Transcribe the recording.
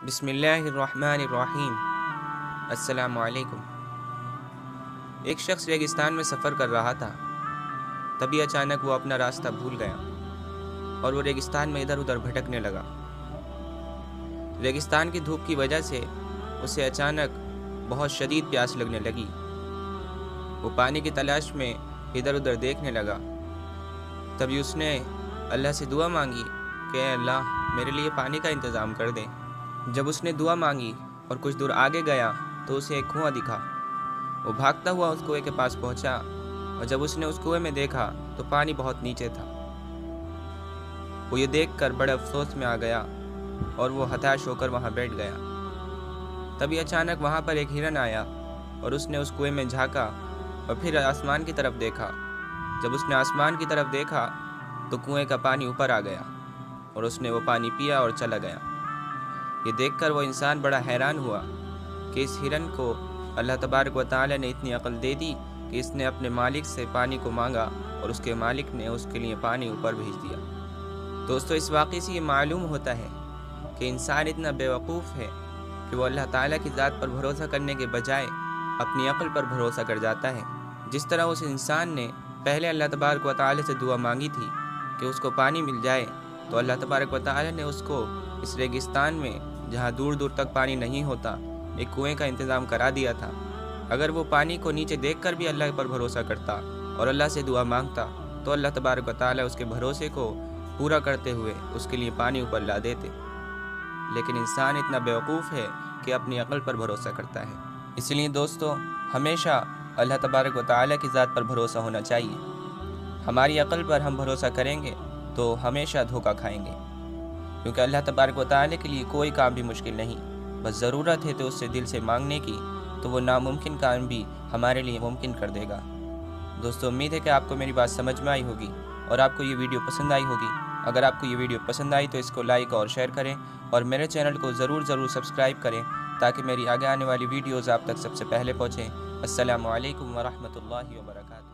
بسم اللہ الرحمن الرحیم۔ السلام علیکم۔ ایک شخص ریگستان میں سفر کر رہا تھا، تبھی اچانک وہ اپنا راستہ بھول گیا اور وہ ریگستان میں ادھر ادھر بھٹکنے لگا۔ ریگستان کی دھوپ کی وجہ سے اسے اچانک بہت شدید پیاس لگنے لگی۔ وہ پانی کی تلاش میں ادھر ادھر دیکھنے لگا۔ تبھی اس نے اللہ سے دعا مانگی کہ اے اللہ میرے لیے پانی کا انتظام کر دے۔ جب اس نے دعا مانگی اور کچھ دور آگے گیا تو اسے ایک کنواں دکھا۔ وہ بھاگتا ہوا اس کنویں کے پاس پہنچا اور جب اس نے اس کنویں میں دیکھا تو پانی بہت نیچے تھا۔ وہ یہ دیکھ کر بڑے افسوس میں آ گیا اور وہ ہتاش ہو کر وہاں بیٹھ گیا۔ تبھی اچانک وہاں پر ایک ہرن آیا اور اس نے اس کنویں میں جھانکا اور پھر آسمان کی طرف دیکھا۔ جب اس نے آسمان کی طرف دیکھا تو کنویں کا پانی اوپر آ گیا اور اس نے وہ پانی پیا اور چلا گیا۔ یہ دیکھ کر وہ انسان بڑا حیران ہوا کہ اس ہرن کو اللہ تبارک و تعالی نے اتنی عقل دے دی کہ اس نے اپنے مالک سے پانی کو مانگا اور اس کے مالک نے اس کے لیے پانی اوپر بھیج دیا۔ دوستو، اس واقعے سے یہ معلوم ہوتا ہے کہ انسان اتنا بیوقوف ہے کہ وہ اللہ تعالیٰ کی ذات پر بھروسہ کرنے کے بجائے اپنی عقل پر بھروسہ کر جاتا ہے۔ جس طرح اس انسان نے پہلے اللہ تبارک و تعالی سے دعا مانگی تھی کہ اس کو پانی مل جائے، تو اللہ تبارک و تعالی نے اس کو اس ریگستان میں جہاں دور دور تک پانی نہیں ہوتا ایک کنویں کا انتظام کرا دیا تھا۔ اگر وہ پانی کو نیچے دیکھ کر بھی اللہ پر بھروسہ کرتا اور اللہ سے دعا مانگتا تو اللہ تبارک و تعالی اس کے بھروسے کو پورا کرتے ہوئے اس کے لیے پانی اوپر لا دیتے۔ لیکن انسان اتنا بیوقوف ہے کہ اپنی عقل پر بھروسہ کرتا ہے۔ اس لیے دوستو، ہمیشہ اللہ تبارک و تعالی کی ذات پر بھروسہ ہونا چاہیے۔ ہماری عقل پر ہم بھروسہ کریں گے تو ہمیشہ دھوکہ کھائیں گے، کیونکہ اللہ تبارک و تعالی کے لیے کوئی کام بھی مشکل نہیں۔ بس ضرورت ہے تو اس سے دل سے مانگنے کی، تو وہ ناممکن کام بھی ہمارے لیے ممکن کر دے گا۔ دوستو، امید ہے کہ آپ کو میری بات سمجھ میں آئی ہوگی اور آپ کو یہ ویڈیو پسند آئی ہوگی۔ اگر آپ کو یہ ویڈیو پسند آئی تو اس کو لائک اور شیئر کریں اور میرے چینل کو ضرور سبسکرائب کریں تاکہ میری آگے آنے والی ویڈیوز آپ تک سب سے پہلے پہنچیں۔ السلام علیکم ورحمۃ اللہ وبرکاتہ۔